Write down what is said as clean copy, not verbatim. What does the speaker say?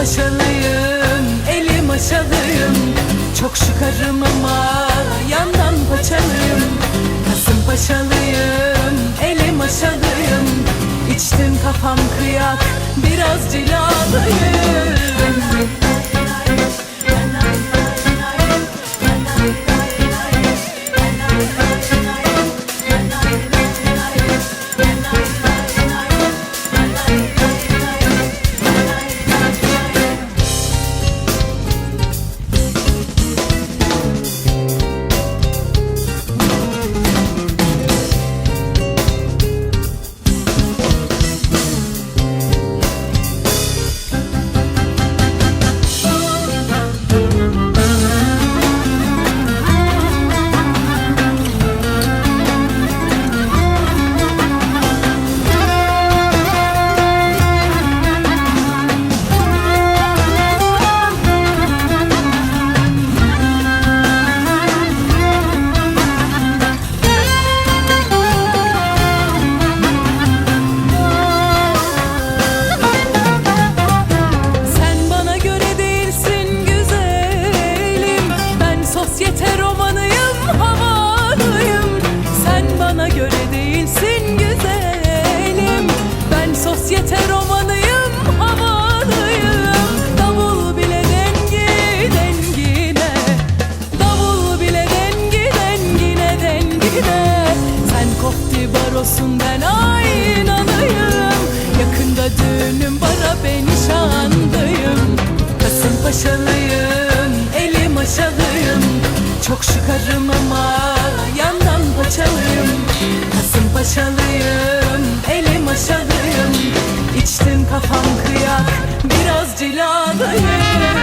Kasımpaşalıyım, elim aşalıyım. Çok şıkarım ama yandan paçalıyım. Kasımpaşalıyım, elim aşalıyım. İçtim kafam kıyak, biraz cilalıyım. Sosyete romanıyım, havalıyım. Sen bana göre değilsin güzelim. Ben sosyete romanıyım, havalıyım. Davul bile dengi dengine, davul bile dengi dengine dengine. Sen kofti barosun, ben aynalıyım. Yakında düğünüm, bara ben nişanlıyım. Kasımpaşalıyım, elim aşalıyım. Çok şıkarım ama yandan paçalıyım. Kasımpaşalıyım, elim aşalıyım. İçtim kafam kıyak, biraz cilalıyım.